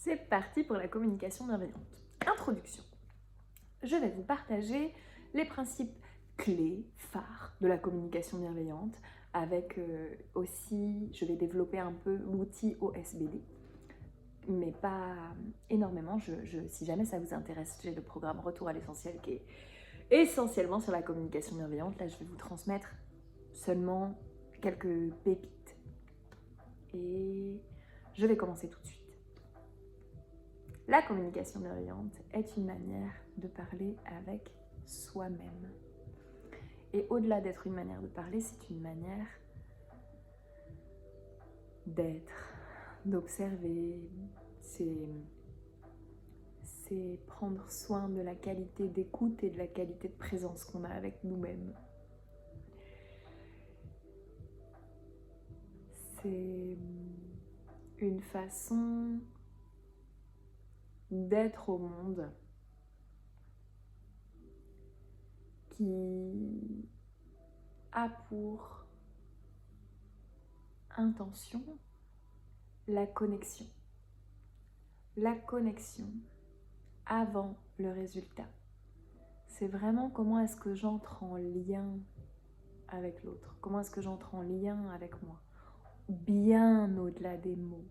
C'est parti pour la communication bienveillante. Introduction. Je vais vous partager les principes clés, phares de la communication bienveillante, avec aussi, je vais développer un peu l'outil OSBD, mais pas énormément. Si jamais ça vous intéresse, j'ai le programme Retour à l'essentiel qui est essentiellement sur la communication bienveillante. Là, je vais vous transmettre seulement quelques pépites. Et je vais commencer tout de suite. La communication bienveillante est une manière de parler avec soi-même. Et au-delà d'être une manière de parler, c'est une manière d'être, d'observer. C'est prendre soin de la qualité d'écoute et de la qualité de présence qu'on a avec nous-mêmes. C'est une façon d'être au monde qui a pour intention la connexion. La connexion avant le résultat. C'est vraiment comment est-ce que j'entre en lien avec l'autre, comment est-ce que j'entre en lien avec moi, bien au-delà des mots.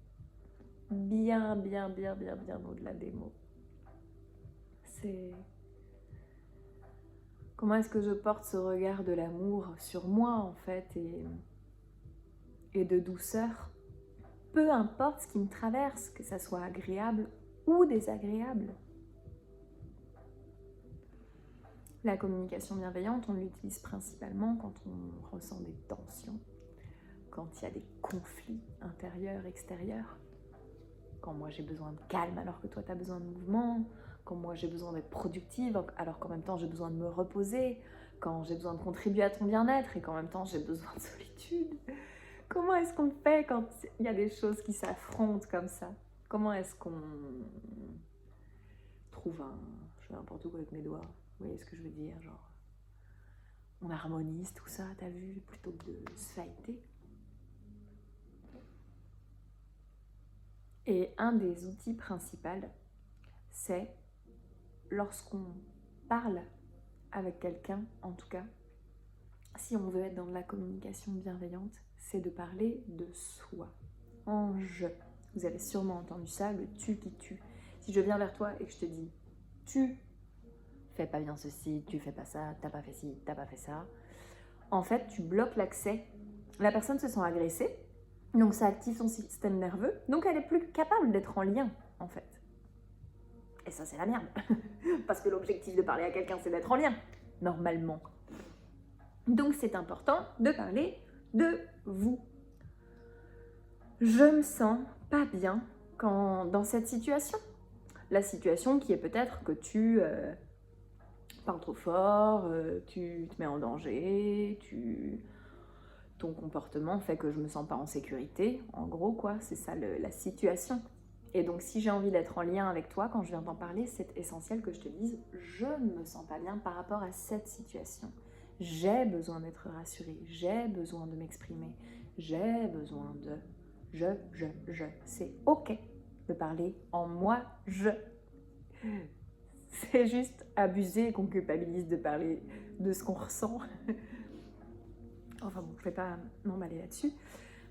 Bien au-delà des mots. C'est comment est-ce que je porte ce regard de l'amour sur moi en fait et de douceur. Peu importe ce qui me traverse, que ça soit agréable ou désagréable. La communication bienveillante, on l'utilise principalement quand on ressent des tensions, quand il y a des conflits intérieurs, extérieurs. Quand moi j'ai besoin de calme alors que toi tu as besoin de mouvement, quand moi j'ai besoin d'être productive alors qu'en même temps j'ai besoin de me reposer, quand j'ai besoin de contribuer à ton bien-être et qu'en même temps j'ai besoin de solitude. Comment est-ce qu'on fait quand il y a des choses qui s'affrontent comme ça? Comment est-ce qu'on trouve je fais n'importe quoi avec mes doigts, vous voyez ce que je veux dire, genre on harmonise tout ça, t'as vu, plutôt que de se fighter. Et un des outils principaux, c'est lorsqu'on parle avec quelqu'un, en tout cas, si on veut être dans de la communication bienveillante, c'est de parler de soi, en je. Vous avez sûrement entendu ça, le tu qui tue. Si je viens vers toi et que je te dis tu fais pas bien ceci, tu fais pas ça, t'as pas fait ci, t'as pas fait ça, en fait tu bloques l'accès. La personne se sent agressée, donc ça active son système nerveux, donc elle est plus capable d'être en lien en fait. Et ça c'est la merde, parce que l'objectif de parler à quelqu'un c'est d'être en lien, normalement. Donc c'est important de parler de vous. Je me sens pas bien dans cette situation. La situation qui est peut-être que tu parles trop fort, tu te mets en danger, ton comportement fait que je me sens pas en sécurité. En gros quoi, c'est ça la situation. Et donc si j'ai envie d'être en lien avec toi quand je viens t'en parler, c'est essentiel que je te dise je ne me sens pas bien par rapport à cette situation. J'ai besoin d'être rassurée, j'ai besoin de m'exprimer, j'ai besoin de je. C'est ok de parler en moi, je. C'est juste abusé qu'on culpabilise de parler de ce qu'on ressent. Enfin bon, je ne vais pas m'emballer là-dessus.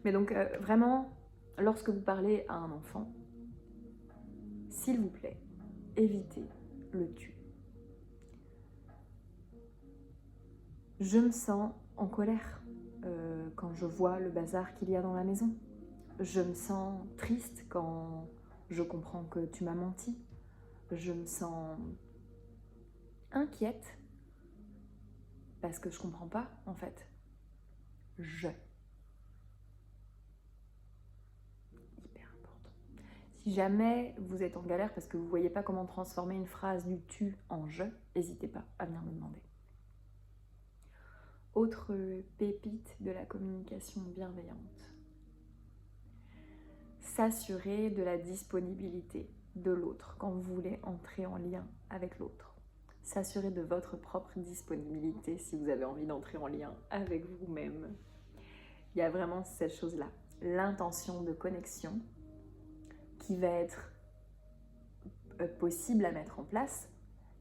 Mais donc vraiment, lorsque vous parlez à un enfant, s'il vous plaît, évitez le tu. Je me sens en colère quand je vois le bazar qu'il y a dans la maison. Je me sens triste quand je comprends que tu m'as menti. Je me sens inquiète parce que je comprends pas en fait. Je. Hyper important. Si jamais vous êtes en galère parce que vous voyez pas comment transformer une phrase du tu en je, n'hésitez pas à venir me demander. Autre pépite de la communication bienveillante. S'assurer de la disponibilité de l'autre quand vous voulez entrer en lien avec l'autre. S'assurer de votre propre disponibilité si vous avez envie d'entrer en lien avec vous-même. Il y a vraiment cette chose-là, l'intention de connexion qui va être possible à mettre en place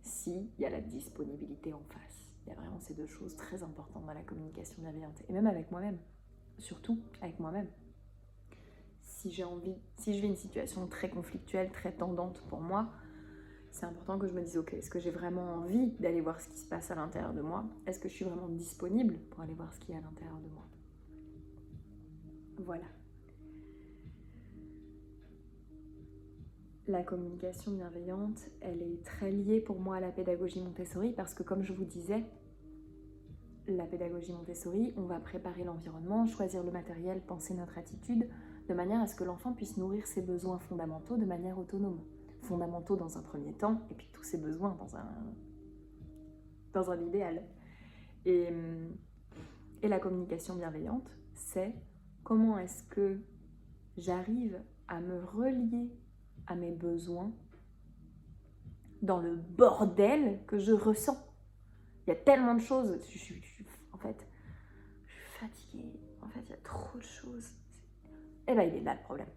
s'il y a la disponibilité en face. Il y a vraiment ces deux choses très importantes dans la communication bienveillante. Et même avec moi-même, surtout avec moi-même. Si je vis une situation très conflictuelle, très tendante pour moi, c'est important que je me dise, ok, est-ce que j'ai vraiment envie d'aller voir ce qui se passe à l'intérieur de moi? Est-ce que je suis vraiment disponible pour aller voir ce qu'il y a à l'intérieur de moi? Voilà. La communication bienveillante, elle est très liée pour moi à la pédagogie Montessori parce que comme je vous disais, la pédagogie Montessori, on va préparer l'environnement, choisir le matériel, penser notre attitude, de manière à ce que l'enfant puisse nourrir ses besoins fondamentaux de manière autonome. Fondamentaux dans un premier temps, et puis tous ses besoins dans un idéal. Et la communication bienveillante, c'est comment est-ce que j'arrive à me relier à mes besoins dans le bordel que je ressens. Il y a tellement de choses, je suis fatiguée, en fait il y a trop de choses. Eh ben il est là le problème.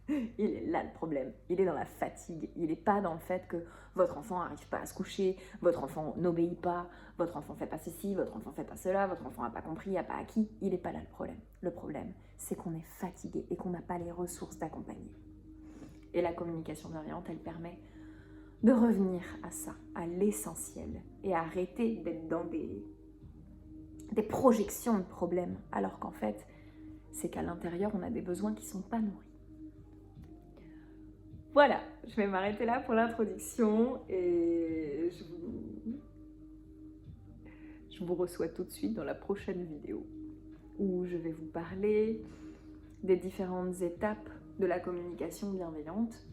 Il est là le problème, il est dans la fatigue, il n'est pas dans le fait que votre enfant n'arrive pas à se coucher, votre enfant n'obéit pas, votre enfant ne fait pas ceci, votre enfant ne fait pas cela, votre enfant n'a pas compris, n'a pas acquis, il n'est pas là le problème. Le problème, c'est qu'on est fatigué et qu'on n'a pas les ressources d'accompagner. Et la communication bienveillante, elle permet de revenir à ça, à l'essentiel, et arrêter d'être dans des projections de problèmes, alors qu'en fait, c'est qu'à l'intérieur, on a des besoins qui ne sont pas nourris. Voilà, je vais m'arrêter là pour l'introduction et je vous reçois tout de suite dans la prochaine vidéo où je vais vous parler des différentes étapes de la communication bienveillante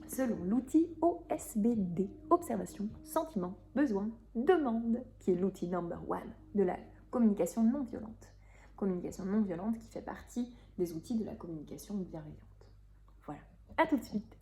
selon l'outil OSBD, observation, sentiment, besoin, demande, qui est l'outil number one de la communication non violente. Communication non violente qui fait partie des outils de la communication bienveillante. Voilà, à tout de suite.